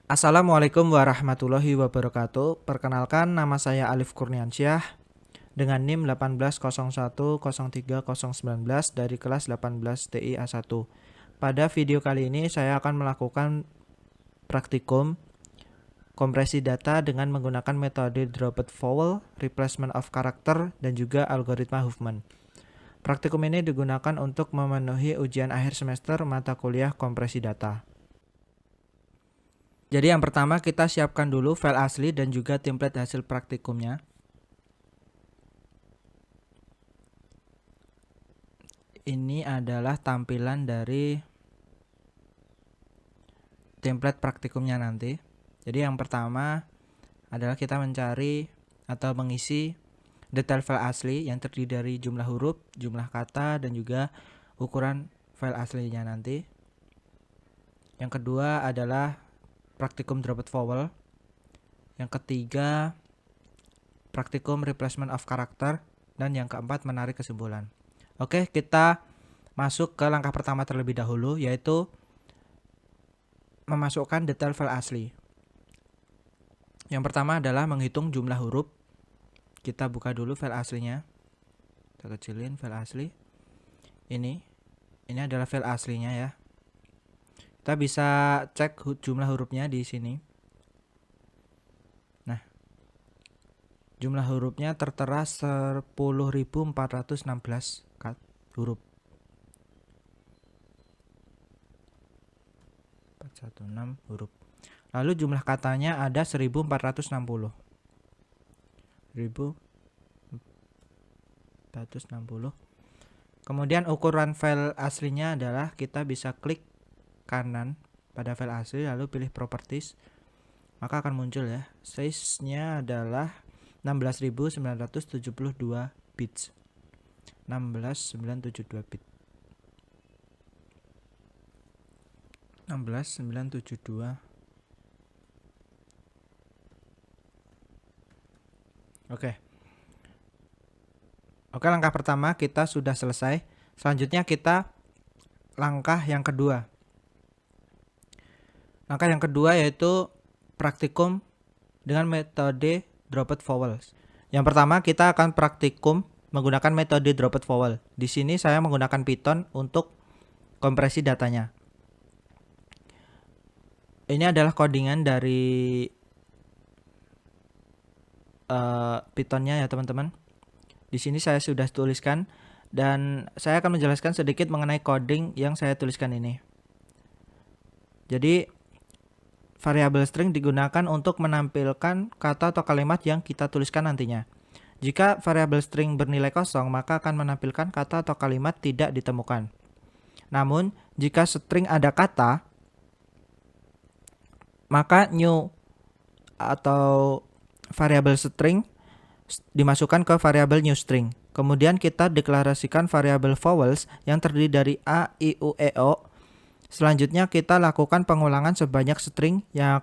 Assalamualaikum warahmatullahi wabarakatuh. Perkenalkan, nama saya Alif Kurniansyah dengan NIM 1801030019 dari kelas 18 TI A1. Pada video kali ini saya akan melakukan praktikum kompresi data dengan menggunakan metode dropped vowel, replacement of character, dan juga algoritma Huffman. Praktikum ini digunakan untuk memenuhi ujian akhir semester mata kuliah kompresi data. Jadi yang pertama kita siapkan dulu file asli dan juga template hasil praktikumnya. Ini adalah tampilan dari template praktikumnya nanti. Jadi yang pertama adalah kita mencari atau mengisi detail file asli yang terdiri dari jumlah huruf, jumlah kata, dan juga ukuran file aslinya nanti. Yang kedua adalah praktikum dropped vowel. Yang ketiga praktikum replacement of character. Dan yang keempat menarik kesimpulan. Oke, kita masuk ke langkah pertama terlebih dahulu, yaitu memasukkan detail file asli. Yang pertama adalah menghitung jumlah huruf. Kita buka dulu file aslinya. Kita kecilin file asli. Ini adalah file aslinya ya. Kita bisa cek jumlah hurufnya di sini. Nah, jumlah hurufnya tertera 10.416 huruf. 416 huruf. Lalu jumlah katanya ada 1460. 1460. Kemudian ukuran file aslinya adalah kita bisa klik kanan pada file asli lalu pilih properties, maka akan muncul ya, size-nya adalah 16.972 bits. 16972 bit. 16972. Oke, langkah pertama kita sudah selesai. Selanjutnya kita langkah yang kedua. Langkah yang kedua yaitu praktikum dengan metode dropped vowels. Yang pertama kita akan praktikum menggunakan metode dropped vowel. Di sini saya menggunakan Python untuk kompresi datanya. Ini adalah codingan dari Pythonnya ya teman-teman. Di sini saya sudah tuliskan dan saya akan menjelaskan sedikit mengenai coding yang saya tuliskan ini. Jadi variabel string digunakan untuk menampilkan kata atau kalimat yang kita tuliskan nantinya. Jika variabel string bernilai kosong, maka akan menampilkan kata atau kalimat tidak ditemukan. Namun, jika string ada kata, maka new atau variabel string dimasukkan ke variabel new string. Kemudian kita deklarasikan variabel vowels yang terdiri dari A, I, U, E, O. Selanjutnya kita lakukan pengulangan sebanyak string yang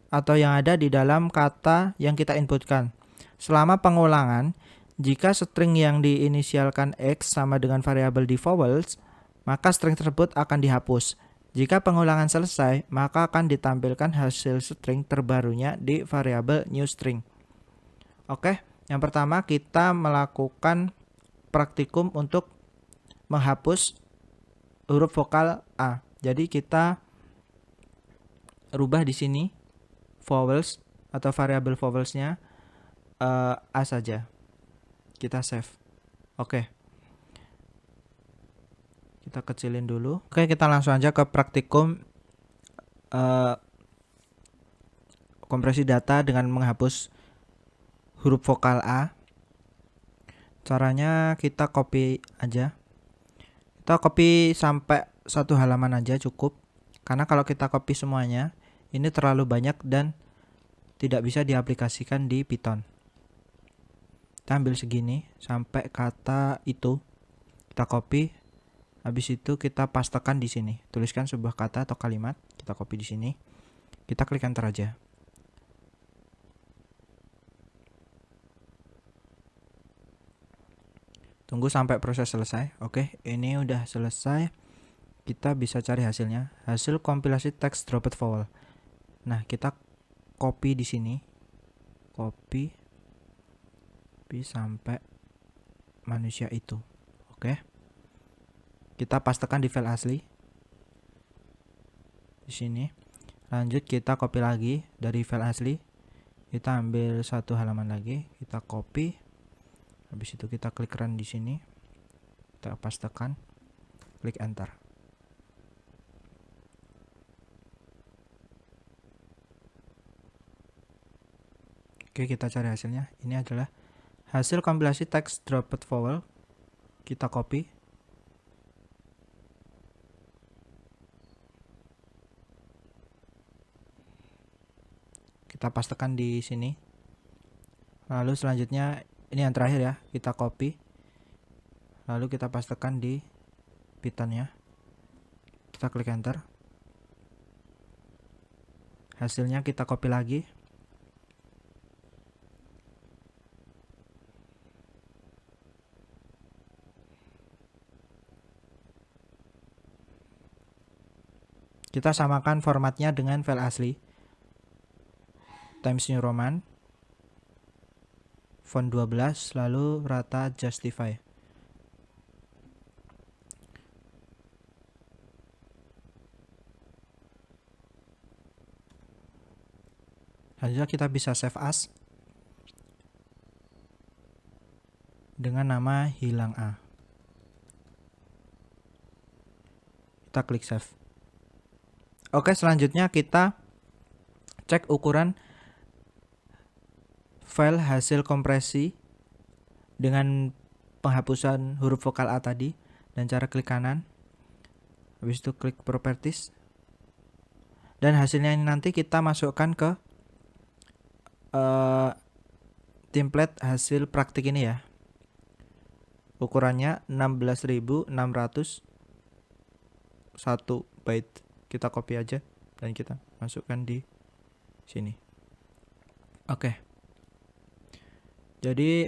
ada di dalam kata yang kita inputkan. Selama pengulangan, jika string yang diinisialkan X sama dengan variabel di vowels, maka string tersebut akan dihapus. Jika pengulangan selesai, maka akan ditampilkan hasil string terbarunya di variabel new string. Oke, yang pertama kita melakukan praktikum untuk menghapus huruf vokal A. Jadi kita rubah di sini vowels atau variabel vowelsnya A saja. Kita save. Oke. Kita kecilin dulu. Oke, kita langsung aja ke praktikum kompresi data dengan menghapus huruf vokal A. Caranya kita copy aja. Kita copy sampai satu halaman aja cukup. Karena kalau kita copy semuanya, ini terlalu banyak dan tidak bisa diaplikasikan di Python. Kita ambil segini sampai kata itu. Kita copy. Habis itu kita pastekan di sini. Tuliskan sebuah kata atau kalimat. Kita copy di sini. Kita klik enter aja. Tunggu sampai proses selesai. Oke, ini udah selesai. Kita bisa cari hasilnya. Hasil kompilasi teks dropped vowel. Nah, kita copy di sini. Copy sampai manusia itu. Oke. Kita pastekan di file asli. Di sini. Lanjut kita copy lagi dari file asli. Kita ambil satu halaman lagi, kita copy. Habis itu kita klik run di sini. Kita pastekan. Klik enter. Oke, kita cari hasilnya. Ini adalah hasil kompilasi teks dropped vowel. Kita copy. Kita pastekan di sini. Lalu selanjutnya ini yang terakhir ya, kita copy. Lalu kita pastekan di Python-nya. Kita klik enter. Hasilnya kita copy lagi. Kita samakan formatnya dengan file asli. Times New Roman, font 12, lalu rata justify. Selanjutnya kita bisa save as dengan nama hilang A. Kita klik save. Oke, selanjutnya kita cek ukuran file hasil kompresi dengan penghapusan huruf vokal A tadi, dan cara klik kanan. Habis itu klik properties. Dan hasilnya ini nanti kita masukkan ke template hasil praktik ini ya. Ukurannya 16.601 byte. Kita copy aja dan kita masukkan di sini. Oke. Jadi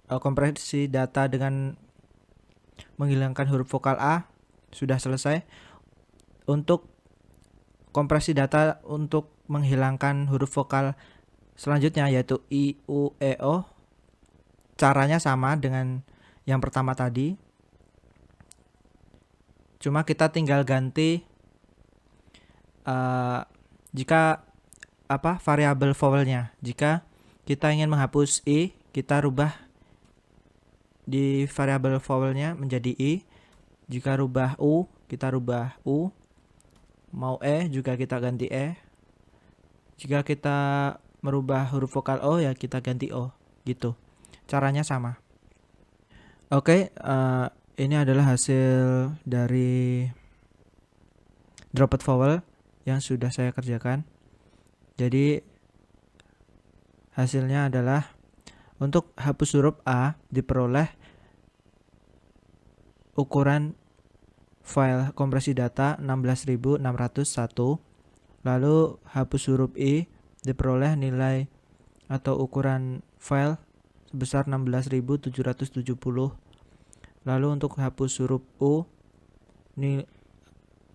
kompresi data dengan menghilangkan huruf vokal A sudah selesai. Untuk kompresi data untuk menghilangkan huruf vokal selanjutnya yaitu I, U, E, O, caranya sama dengan yang pertama tadi. Cuma kita tinggal ganti jika variabel vowelnya. Jika kita ingin menghapus I, kita rubah di variabel vowelnya menjadi I. Jika rubah U, kita rubah U. Mau E juga kita ganti E. Jika kita merubah huruf vokal O ya kita ganti O, gitu. Caranya sama. Oke, ini adalah hasil dari dropped vowel yang sudah saya kerjakan. Jadi hasilnya adalah untuk hapus huruf A diperoleh ukuran file kompresi data 16.601. Lalu hapus huruf I diperoleh nilai atau ukuran file sebesar 16.770. Lalu untuk hapus huruf U,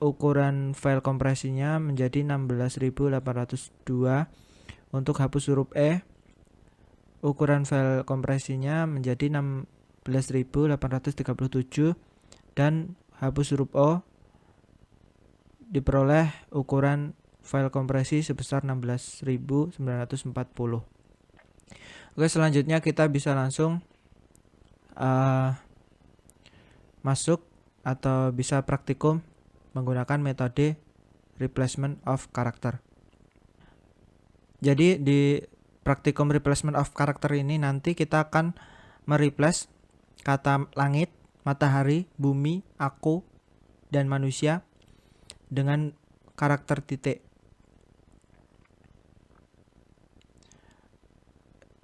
ukuran file kompresinya menjadi 16.802. Untuk hapus huruf E, ukuran file kompresinya menjadi 16.837. Dan hapus huruf O diperoleh ukuran file kompresi sebesar 16.940. Oke, selanjutnya kita bisa langsung masuk atau bisa praktikum menggunakan metode replacement of character. Jadi di praktikum replacement of character ini nanti kita akan mereplace kata langit, matahari, bumi, aku, dan manusia dengan karakter titik.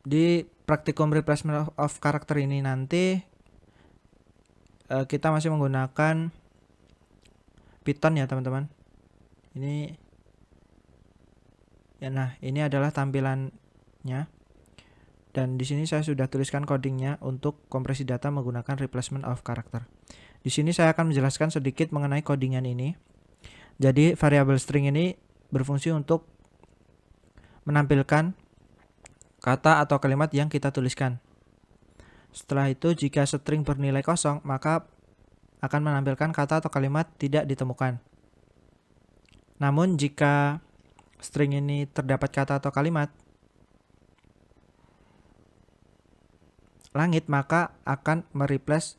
Di praktikum replacement of character ini nanti kita masih menggunakan Python ya teman-teman. Ini ya, nah ini adalah tampilannya. Dan di sini saya sudah tuliskan codingnya untuk kompresi data menggunakan replacement of character. Di sini saya akan menjelaskan sedikit mengenai codingan ini. Jadi variabel string ini berfungsi untuk menampilkan kata atau kalimat yang kita tuliskan. Setelah itu, jika string bernilai kosong, maka akan menampilkan kata atau kalimat tidak ditemukan. Namun jika string ini terdapat kata atau kalimat langit, maka akan mereplace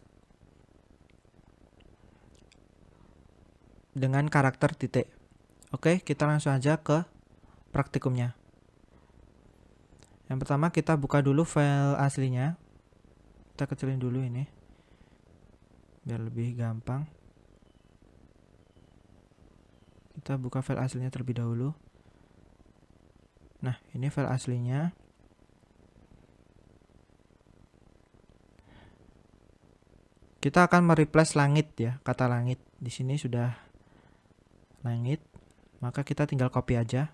dengan karakter titik. Oke, kita langsung aja ke praktikumnya. Yang pertama, kita buka dulu file aslinya. Kita kecilin dulu ini biar lebih gampang. Kita buka file aslinya terlebih dahulu. Nah, ini file aslinya. Kita akan mereplace langit ya, kata langit. Di sini sudah langit, maka kita tinggal copy aja.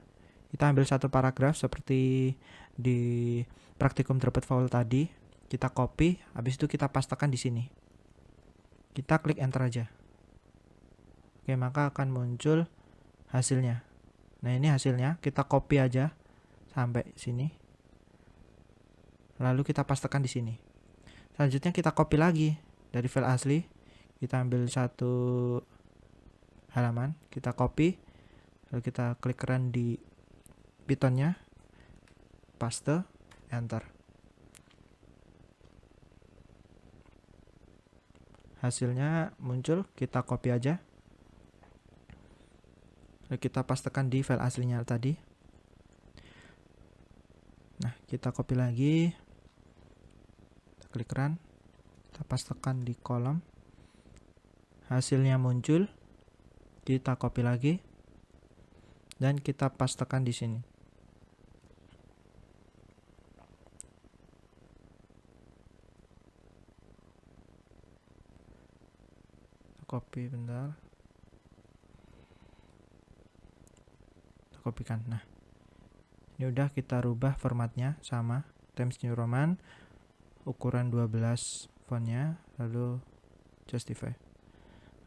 Kita ambil satu paragraf seperti di praktikum Dropped Vowel tadi. Kita copy, habis itu kita pastekan di sini. Kita klik enter aja. Oke, maka akan muncul hasilnya. Nah, ini hasilnya, kita copy aja sampai sini. Lalu kita pastekan di sini. Selanjutnya kita copy lagi dari file asli. Kita ambil satu halaman, kita copy, lalu kita klik run di Pythonnya, paste, enter. Hasilnya muncul, kita copy aja, lalu kita pastekan di file aslinya tadi. Nah, kita copy lagi, kita klik run, kita pastekan di kolom, hasilnya muncul, kita copy lagi, dan kita pastekan di sini. Copy bentar. Kita kopikan. Nah, ini udah kita rubah formatnya sama Times New Roman, ukuran 12 fontnya, lalu justify.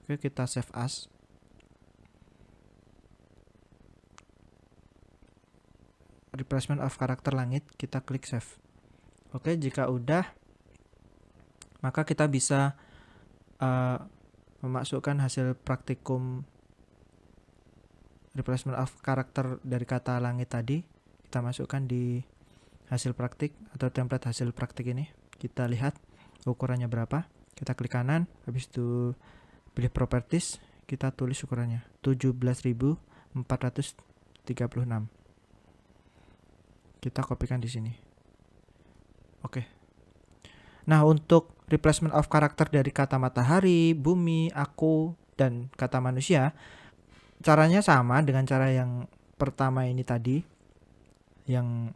Oke, kita save as. Replacement of karakter langit, kita klik save. Oke, jika udah, maka kita bisa memasukkan hasil praktikum replacement of karakter dari kata langit tadi. Kita masukkan di hasil praktik atau template hasil praktik ini. Kita lihat ukurannya berapa. Kita klik kanan, habis itu pilih properties, kita tulis ukurannya 17.436. Kita kopikan di sini. Oke. Nah, untuk replacement of karakter dari kata matahari, bumi, aku, dan kata manusia, caranya sama dengan cara yang pertama ini tadi, yang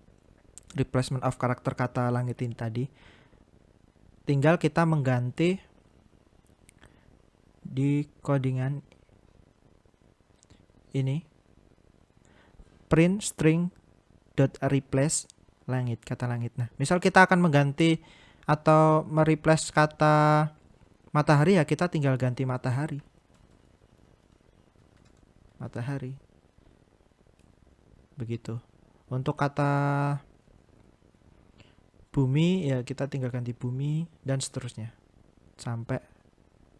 replacement of karakter kata langit ini tadi. Tinggal kita mengganti di codingan ini, print string dot replace langit, kata langit. Nah, misal kita akan mengganti atau mereplace kata matahari, ya kita tinggal ganti matahari. Matahari. Begitu. Untuk kata bumi, ya kita tinggal ganti bumi, dan seterusnya sampai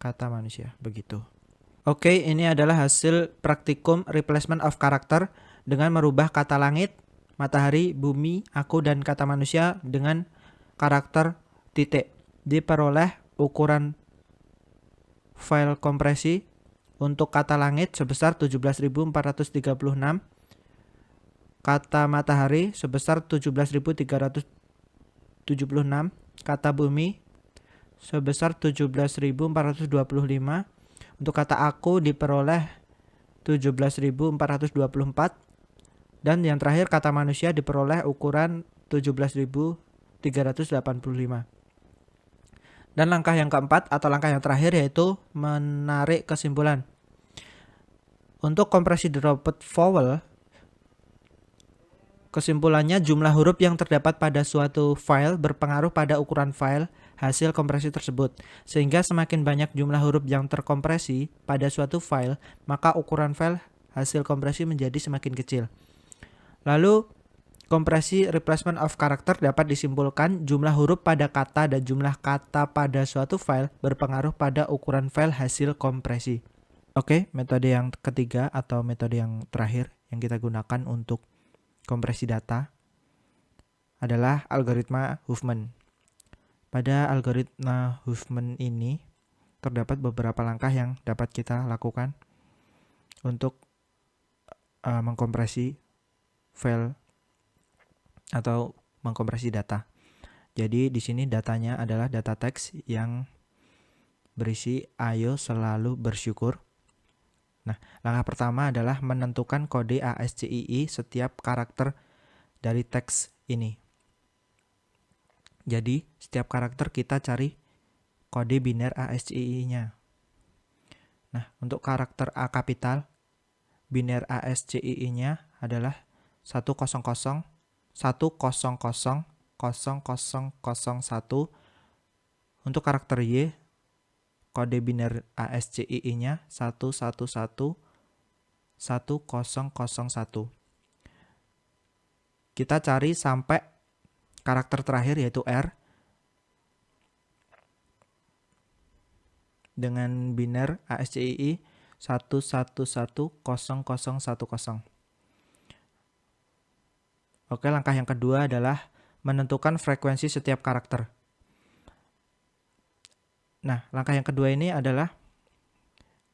kata manusia. Begitu. Oke, ini adalah hasil praktikum replacement of character dengan merubah kata langit, matahari, bumi, aku, dan kata manusia dengan karakter titik. Diperoleh ukuran file kompresi untuk kata langit sebesar 17.436, kata matahari sebesar 17.376, kata bumi sebesar 17.425, untuk kata aku diperoleh 17.424, dan yang terakhir kata manusia diperoleh ukuran 17.385. Dan langkah yang keempat atau langkah yang terakhir yaitu menarik kesimpulan. Untuk kompresi dropped vowel, kesimpulannya jumlah huruf yang terdapat pada suatu file berpengaruh pada ukuran file hasil kompresi tersebut. Sehingga semakin banyak jumlah huruf yang terkompresi pada suatu file, maka ukuran file hasil kompresi menjadi semakin kecil. Lalu kompresi replacement of character dapat disimpulkan jumlah huruf pada kata dan jumlah kata pada suatu file berpengaruh pada ukuran file hasil kompresi. Oke, metode yang ketiga atau metode yang terakhir yang kita gunakan untuk kompresi data adalah algoritma Huffman. Pada algoritma Huffman ini terdapat beberapa langkah yang dapat kita lakukan untuk mengkompresi file atau mengkompresi data. Jadi di sini datanya adalah data teks yang berisi ayo selalu bersyukur. Nah, langkah pertama adalah menentukan kode ASCII setiap karakter dari teks ini. Jadi setiap karakter kita cari kode biner ASCII-nya. Nah, untuk karakter A kapital, biner ASCII-nya adalah 100 100 0001. Untuk karakter Y, kode biner ASCII-nya 111 1001. Kita cari sampai karakter terakhir yaitu R dengan biner ASCII 1110010. Oke, langkah yang kedua adalah menentukan frekuensi setiap karakter. Nah, langkah yang kedua ini adalah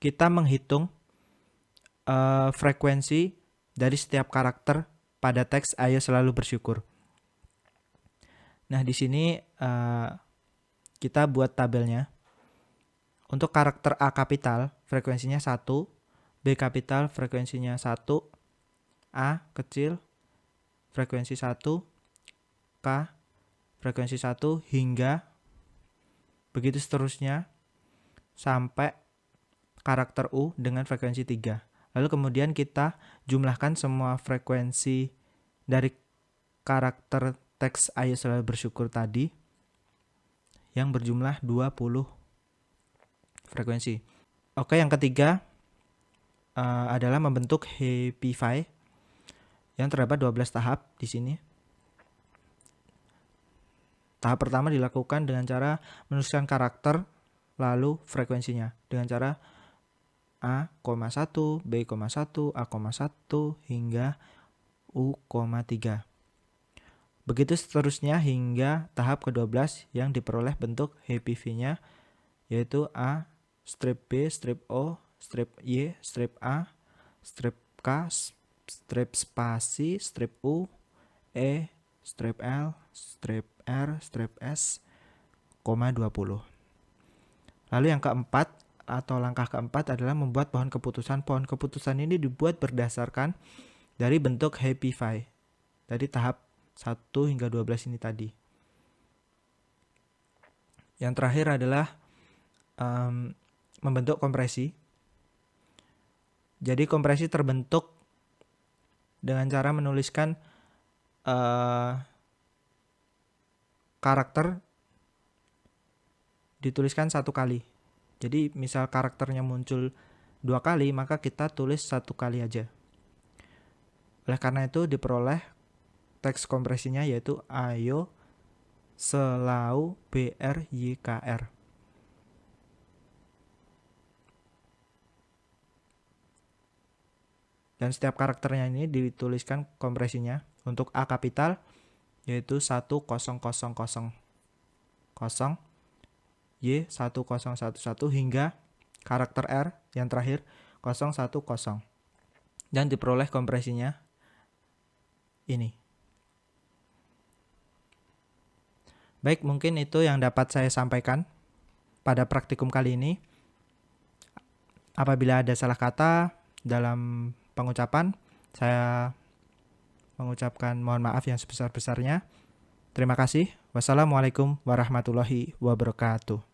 kita menghitung frekuensi dari setiap karakter pada teks ayo selalu bersyukur. Nah, di sini kita buat tabelnya. Untuk karakter A kapital, frekuensinya 1, B kapital, frekuensinya 1, A kecil, frekuensi 1, K, frekuensi 1, hingga begitu seterusnya sampai karakter U dengan frekuensi 3. Lalu kemudian kita jumlahkan semua frekuensi dari karakter teks ayo selalu bersyukur tadi yang berjumlah 20 frekuensi. Oke, yang ketiga adalah membentuk Happify yang terdapat 12 tahap di sini. Tahap pertama dilakukan dengan cara menuliskan karakter lalu frekuensinya dengan cara A,1, B,1, A,1 hingga U,3. Begitu seterusnya hingga tahap ke-12 yang diperoleh bentuk HPV-nya yaitu A, strip B, strip O, strip Y, strip A, strip K, strip spasi, strip U, E, strip L, strip R, strip S, 20. Lalu yang keempat atau langkah keempat adalah membuat pohon keputusan. Pohon keputusan ini dibuat berdasarkan dari bentuk Happify dari tahap 1 hingga 12 ini tadi. Yang terakhir adalah membentuk kompresi. Jadi kompresi terbentuk dengan cara menuliskan karakter dituliskan 1 kali. Jadi misal karakternya muncul 2 kali, maka kita tulis 1 kali aja. Oleh karena itu diperoleh teks kompresinya yaitu ayo selalu BRYKR. Dan setiap karakternya ini dituliskan kompresinya. Untuk A kapital yaitu 10000, Y 1011 hingga karakter R yang terakhir 010. Dan diperoleh kompresinya ini. Baik, mungkin itu yang dapat saya sampaikan pada praktikum kali ini. Apabila ada salah kata dalam pengucapan, saya mengucapkan mohon maaf yang sebesar-besarnya. Terima kasih. Wassalamualaikum warahmatullahi wabarakatuh.